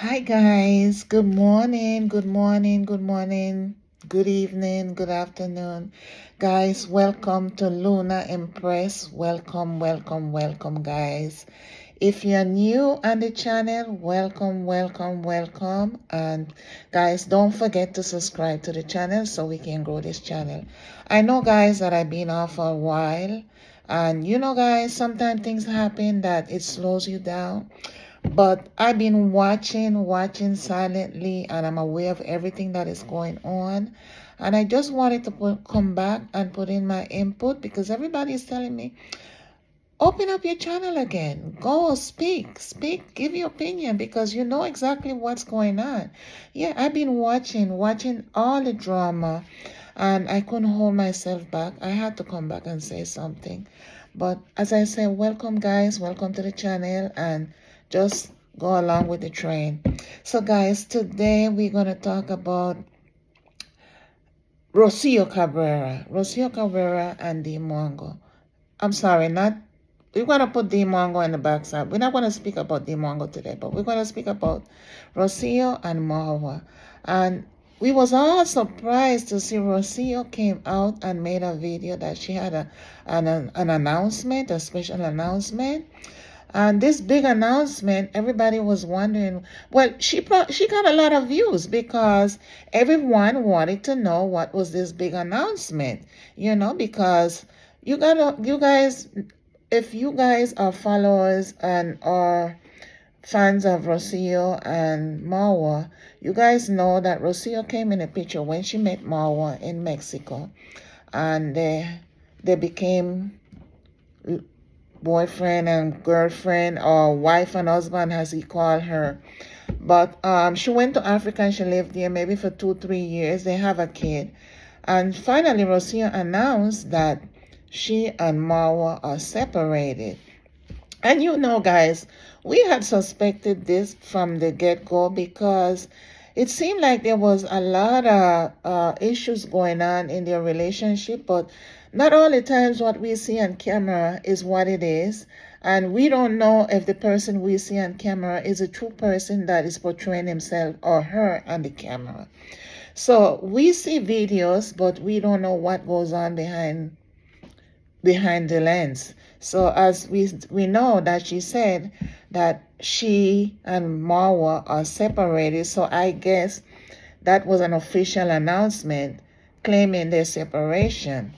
Hi guys, good morning, good morning, good morning, good evening, good afternoon. Guys, welcome to Luna Impress. Welcome, welcome, welcome guys. If you're new on the channel, welcome, welcome, welcome. And guys, don't forget to subscribe to the channel so we can grow this channel. I know guys that I've been off for a while. And you know guys, sometimes things happen that it slows you down. But I've been watching silently, and I'm aware of everything that is going on. And I just wanted to come back and put in my input because everybody is telling me, open up your channel again. Go speak, give your opinion because you know exactly what's going on. Yeah, I've been watching all the drama, and I couldn't hold myself back. I had to come back and say something. But as I said, welcome guys, welcome to the channel, and just go along with the train. So guys, today we're gonna talk about Rocio Cabrera and Dee Mongo. I'm sorry, not we're gonna put Dee Mongo in the backside. We're not gonna speak about Dee Mongo today, but we're gonna speak about Rocio and Marwa. And we was all surprised to see Rocio came out and made a video that she had an announcement, a special announcement. And this big announcement, everybody was wondering. Well, she got a lot of views because everyone wanted to know what was this big announcement. Because you guys, if you guys are followers and are fans of Rocio and Marwa, you guys know that Rocio came in a picture when she met Marwa in Mexico, and they became boyfriend and girlfriend, or wife and husband as he called her. But she went to Africa and she lived there maybe for 2 3 years. They have a kid, and finally Rocio announced that she and Marwa are separated. And guys, we had suspected this from the get-go because it seemed like there was a lot of issues going on in their relationship, but not all the times what we see on camera is what it is. And we don't know if the person we see on camera is a true person that is portraying himself or her on the camera. So we see videos, but we don't know what goes on behind the lens. So as we know that she said that she and Marwa are separated, so I guess that was an official announcement claiming their separation.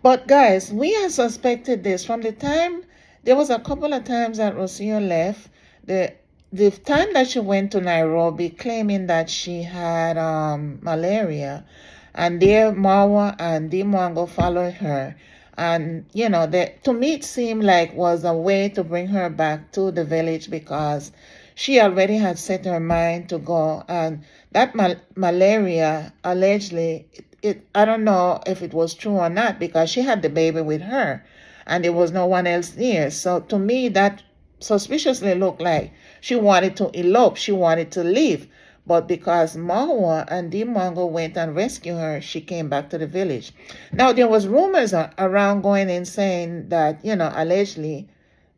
But guys, we had suspected this from the time there was a couple of times that Rocio left. The time that she went to Nairobi claiming that she had malaria, and there Marwa and Dee Mongo followed her. And to me it seemed like was a way to bring her back to the village because she already had set her mind to go. And that malaria allegedly, I don't know if it was true or not because she had the baby with her and there was no one else there. So to me that suspiciously looked like she wanted to elope, she wanted to leave. But because Marwa and Dee Mongo went and rescued her, she came back to the village. Now there was rumors around going and saying that, allegedly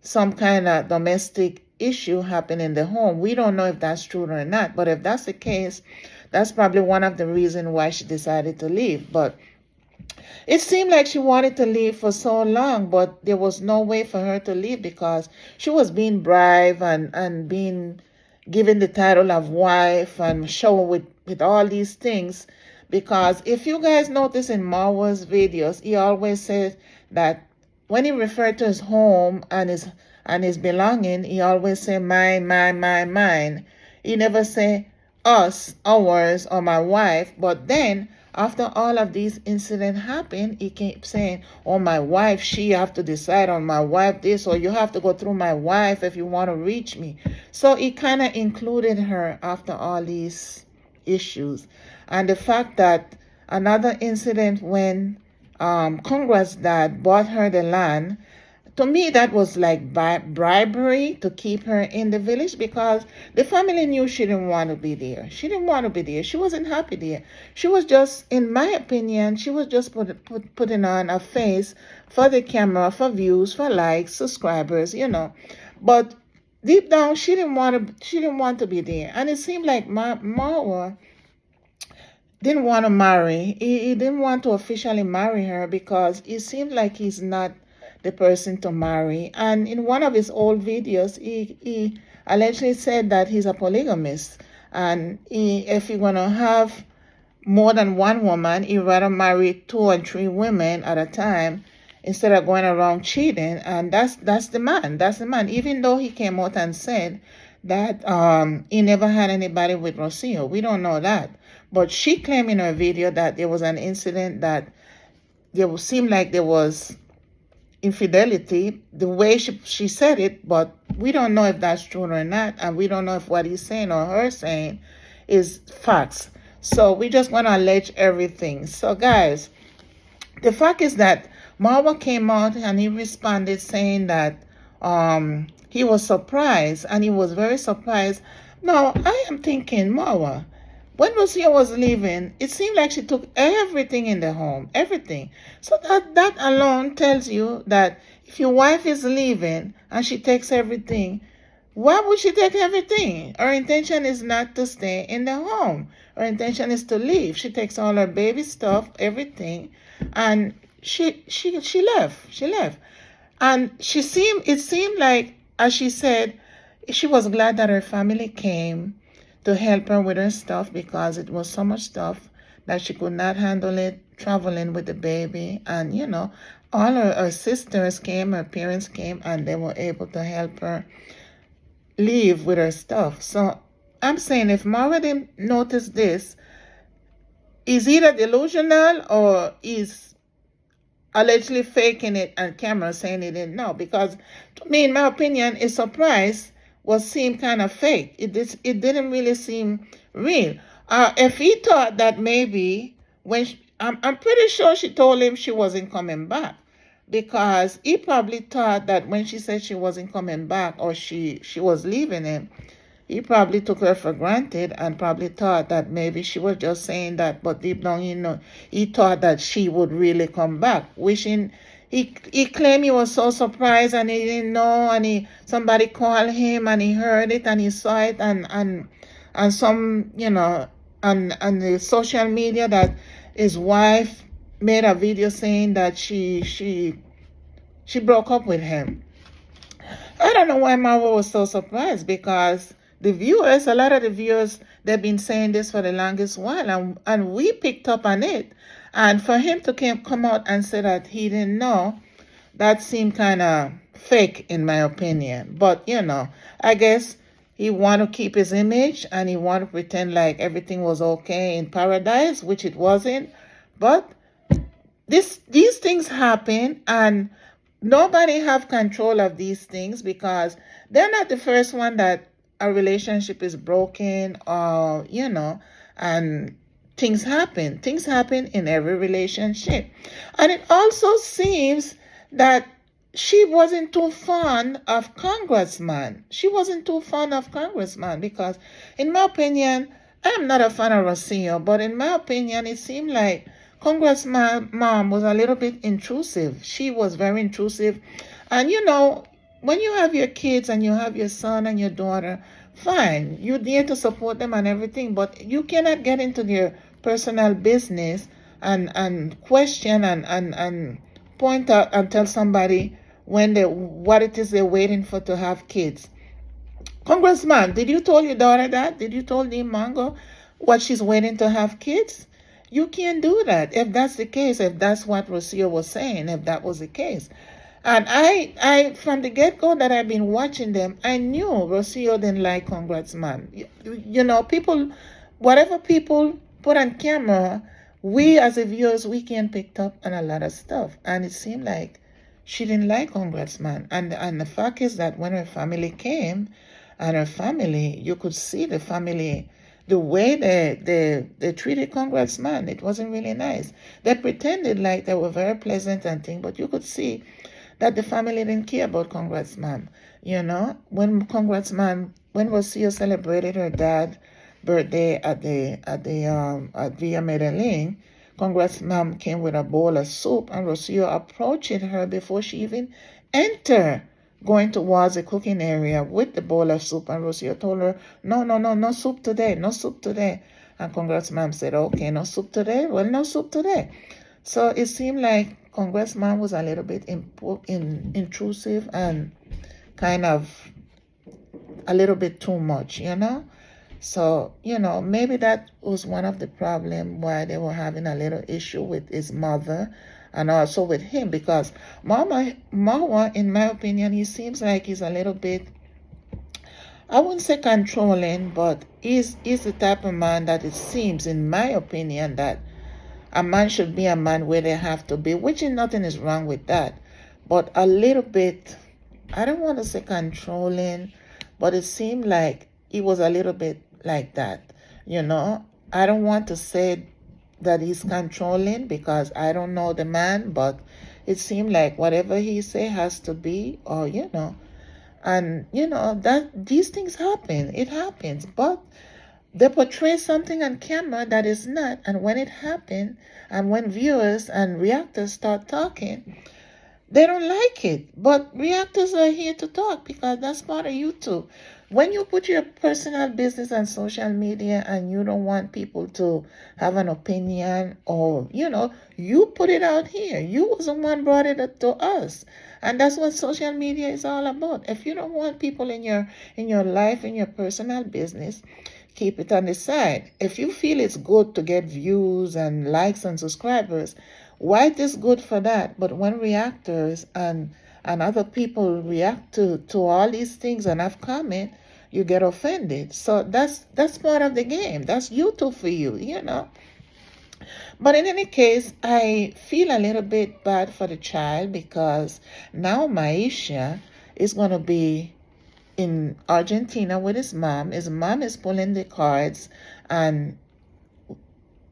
some kind of domestic issue happened in the home. We don't know if that's true or not, but if that's the case, that's probably one of the reasons why she decided to leave. But it seemed like she wanted to leave for so long, but there was no way for her to leave because she was being bribed and being given the title of wife and shown with all these things. Because if you guys notice in Marwa's videos, he always says that when he referred to his home and his belonging, he always say mine, mine, mine, mine. He never say us, ours, or my wife. But then after all of these incidents happened, he kept saying, oh, my wife, she have to decide on my wife this, or you have to go through my wife if you want to reach me. So he kind of included her after all these issues. And the fact that another incident when Congress dad bought her the land, to me that was like bribery to keep her in the village because the family knew she didn't want to be there. She didn't want to be there. She wasn't happy there. She was just, in my opinion, she was just putting on a face for the camera, for views, for likes, subscribers. But deep down she didn't want to be there. And it seemed like Marwa didn't want to marry. He didn't want to officially marry her because it seemed like he's not the person to marry. And in one of his old videos, he allegedly said that he's a polygamist. And if you're going to have more than one woman, he'd rather marry two or three women at a time instead of going around cheating. And that's the man. That's the man. Even though he came out and said that he never had anybody with Rocio. We don't know that. But she claimed in her video that there was an incident that there seemed like there was infidelity, the way she said it, but we don't know if that's true or not, and we don't know if what he's saying or her saying is facts. So we just want to allege everything. So guys, the fact is that Marwa came out and he responded saying that he was surprised, and he was very surprised. Now I am thinking, Marwa, when Lucia was leaving, it seemed like she took everything in the home, everything. So that alone tells you that if your wife is leaving and she takes everything, why would she take everything? Her intention is not to stay in the home. Her intention is to leave. She takes all her baby stuff, everything, and she left. She left. And it seemed like, as she said, she was glad that her family came to help her with her stuff because it was so much stuff that she could not handle it traveling with the baby. And, all her sisters came, her parents came, and they were able to help her leave with her stuff. So I'm saying if Mara didn't notice this, is either delusional or is allegedly faking it and camera saying he didn't know. Because to me, in my opinion, his surprise seemed kind of fake. It didn't really seem real. If he thought that maybe I'm pretty sure she told him she wasn't coming back, because he probably thought that when she said she wasn't coming back or she was leaving him, he probably took her for granted and probably thought that maybe she was just saying that, but deep down, he thought that she would really come back. He claimed he was so surprised and he didn't know, and somebody called him and he heard it and he saw it and some, on the social media that his wife made a video saying that she broke up with him. I don't know why Marvel was so surprised, because a lot of the viewers, they've been saying this for the longest while, and we picked up on it. And for him to come out and say that he didn't know, that seemed kind of fake in my opinion. But, I guess he wanted to keep his image and he wanted to pretend like everything was okay in paradise, which it wasn't. But these things happen, and nobody have control of these things, because they're not the first one that a relationship is broken, or and things happen in every relationship. And it also seems that she wasn't too fond of congressman. Because in my opinion, I'm not a fan of Rocio, but in my opinion, it seemed like Congressman mom was a little bit intrusive. She was very intrusive. And when you have your kids and you have your son and your daughter, fine, you're there to support them and everything, but you cannot get into their personal business and question and point out and tell somebody what it is they're waiting for to have kids. Congressman, did you tell your daughter that? Did you tell the Mango what she's waiting to have kids? You can't do that if that's the case, if that's what Rocio was saying, if that was the case. And I from the get-go that I've been watching them, I knew Rocio didn't like Congressman. Whatever people put on camera, we as the viewers, we can pick up on a lot of stuff. And it seemed like she didn't like Congressman. And the fact is that when her family came, and her family, you could see the family, the way they treated Congressman, it wasn't really nice. They pretended like they were very pleasant and things, but you could see that the family didn't care about Congressman. When Rocio celebrated her dad's birthday at Villa Medellin, Congressman came with a bowl of soup, and Rocio approached her before she even entered going towards the cooking area with the bowl of soup, and Rocio told her, no, no, no, no soup today, no soup today. And Congressman said, okay, no soup today? Well, no soup today. So it seemed like Congressman was a little bit intrusive and kind of a little bit too much, you know? So, maybe that was one of the problem why they were having a little issue with his mother and also with him, because Marwa, in my opinion, he seems like he's a little bit, I wouldn't say controlling, but he's the type of man that it seems, in my opinion, that a man should be a man where they have to be, which is nothing is wrong with that. But a little bit, I don't want to say controlling, but it seemed like he was a little bit like that. I don't want to say that he's controlling because I don't know the man, but it seemed like whatever he say has to be, or and that these things happen. It happens, but they portray something on camera that is not, and when it happens, and when viewers and reactors start talking, they don't like it. But reactors are here to talk because that's part of YouTube. When you put your personal business on social media and you don't want people to have an opinion, or you put it out here. You was the one brought it up to us. And that's what social media is all about. If you don't want people in your life, in your personal business, keep it on the side. If you feel it's good to get views and likes and subscribers, white is good for that. But when reactors and other people react to all these things and have comment, you get offended. So that's part of the game. That's YouTube for you. But in any case, I feel a little bit bad for the child because now Maisha is going to be in Argentina with his mom. His mom is pulling the cards, and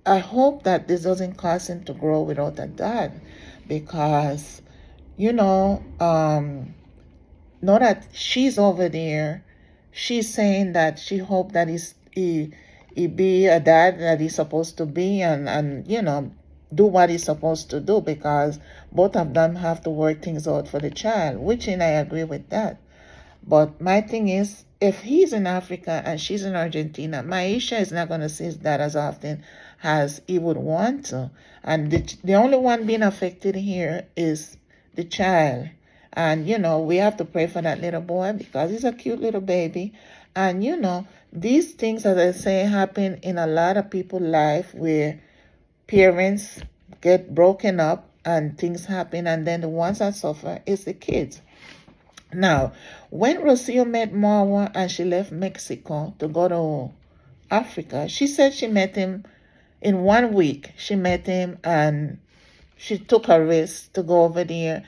I hope that this doesn't cause him to grow without a dad, because, know that she's over there. She's saying that she hoped that he be a dad that he's supposed to be, and do what he's supposed to do, because both of them have to work things out for the child, which, and I agree with that. But my thing is, if he's in Africa and she's in Argentina, Maisha is not going to see his dad as often as he would want to. And the only one being affected here is the child. And, we have to pray for that little boy because he's a cute little baby. And, these things, as I say, happen in a lot of people's life where parents get broken up and things happen, and then the ones that suffer is the kids. Now, when Rocio met Marwa and she left Mexico to go to Africa, she said she met him in 1 week. She met him and she took a risk to go over there.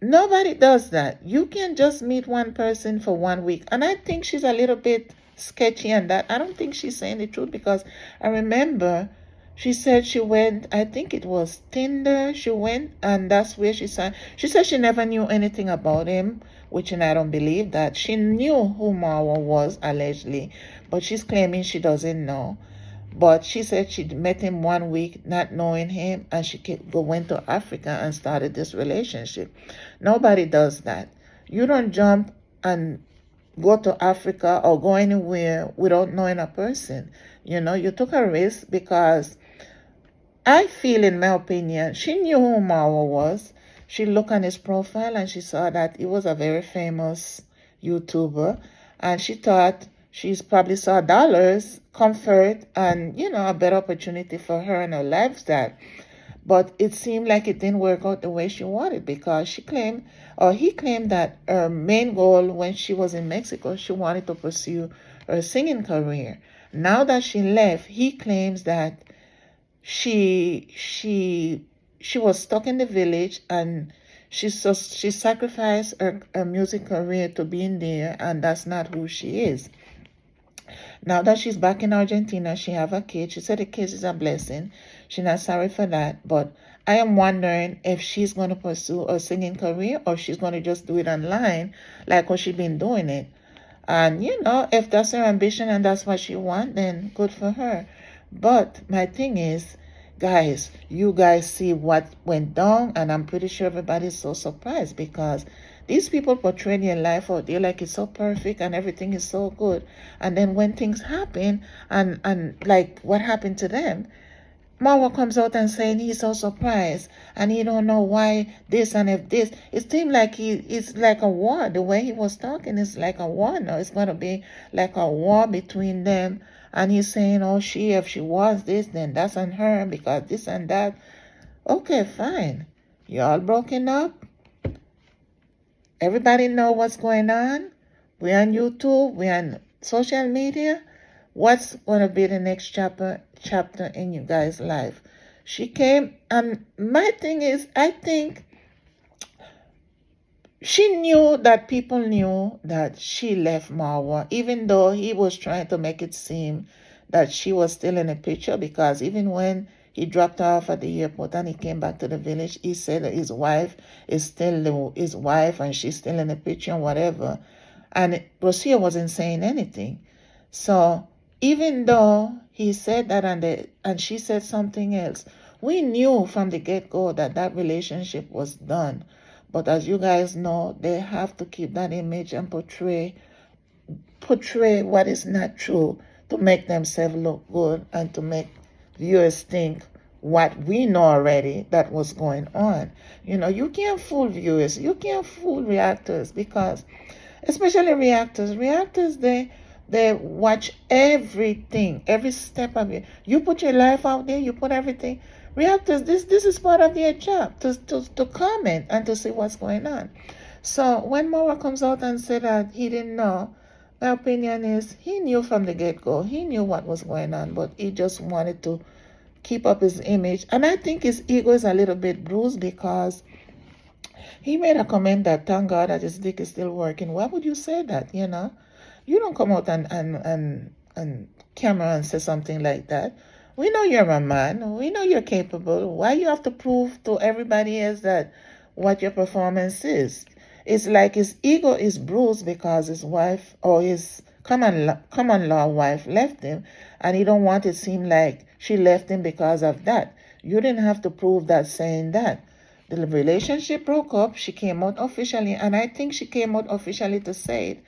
Nobody does that. You can just meet one person for 1 week. And I think she's a little bit sketchy on that. I don't think she's saying the truth, because I remember she said she went, I think it was Tinder, she went, and that's where she signed. She said she never knew anything about him, which, and I don't believe that. She knew who Marwa was, allegedly, but she's claiming she doesn't know. But she said she met him 1 week, not knowing him, and she went to Africa and started this relationship. Nobody does that. You don't jump and go to Africa or go anywhere without knowing a person. You took a risk, because I feel, in my opinion, she knew who Marwa was. She looked on his profile and she saw that he was a very famous YouTuber, and she thought she's probably saw dollars, comfort, and a better opportunity for her and her lifestyle. But it seemed like it didn't work out the way she wanted, because he claimed that her main goal when she was in Mexico, she wanted to pursue her singing career. Now that she left, he claims that she was stuck in the village, and she sacrificed her music career to be in there, and that's not who she is. Now that she's back in Argentina, she have a kid. She said the kid is a blessing. She's not sorry for that. But I am wondering if she's going to pursue a singing career, or she's going to just do it online like how she's been doing it. And, if that's her ambition and that's what she wants, then good for her. But my thing is, guys, you guys see what went down, and I'm pretty sure everybody's so surprised, because These people portray their life out there like it's so perfect and everything is so good. And then when things happen and like what happened to them, Marwa comes out and saying he's so surprised and he don't know why this and if this. It seemed like it's like a war. The way he was talking is like a war now. It's going to be like a war between them. And he's saying, oh, if she was this, then that's on her because this and that. Okay, fine. You all broken up. Everybody know what's going on. We're on YouTube. We're on social media. What's going to be the next chapter in you guys' life? She came, and my thing is, I think she knew that people knew that she left Marwa, even though he was trying to make it seem that she was still in the picture, because even when he dropped her off at the airport and he came back to the village, he said that his wife is still his wife and she's still in the picture and whatever. And Rosia wasn't saying anything. So even though he said that and she said something else, we knew from the get-go that that relationship was done. But as you guys know, they have to keep that image and portray what is not true to make themselves look good and to make viewers think what we know already that was going on. You know, you can't fool viewers. You can't fool reactors because, especially reactors, they watch everything, every step of it. You put your life out there, you put everything. Reactors, this is part of their job to comment and to see what's going on. So when Marwa comes out and said that he didn't know, my opinion is he knew from the get-go. He knew what was going on, but he just wanted to keep up his image. And I think his ego is a little bit bruised because he made a comment that thank God that his dick is still working. Why would you say that, you know? You don't come out and camera and say something like that. We know you're a man. We know you're capable. Why you have to prove to everybody else that what your performance is? It's like his ego is bruised because his wife or his common law wife left him, and he don't want it to seem like she left him because of that. You didn't have to prove that saying that. The relationship broke up. She came out officially, and I think she came out officially to say it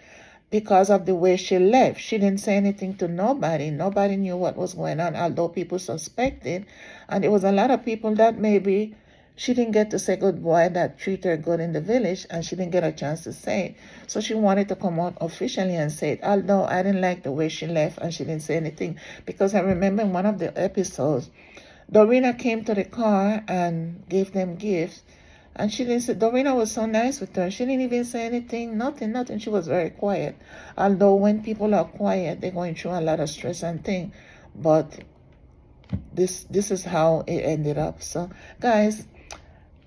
because of the way she left. She didn't say anything to nobody. Nobody knew what was going on, although people suspected. And there was a lot of people that maybe she didn't get to say goodbye that treat her good in the village, and she didn't get a chance to say it. So she wanted to come out officially and say it, although I didn't like the way she left and she didn't say anything. Because I remember in one of the episodes, Dorina came to the car and gave them gifts. And she didn't say, Dorina was so nice with her. She didn't even say anything, nothing. She was very quiet. Although when people are quiet, they're going through a lot of stress and things. But this is how it ended up. So, guys,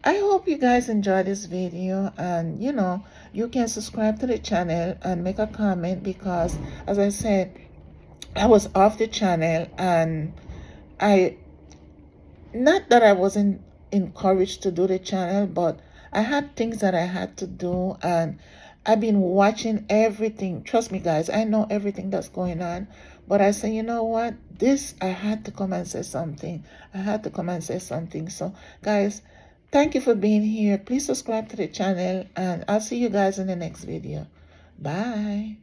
I hope you guys enjoyed this video. And, you know, you can subscribe to the channel and make a comment because, as I said, I was off the channel and not that I wasn't encouraged to do the channel, but I had things that I had to do, and I've been watching everything. Trust me, guys, I know everything that's going on, but I say, you know what, I had to come and say something. So, guys, thank you for being here. Please subscribe to the channel, and I'll see you guys in the next video. Bye.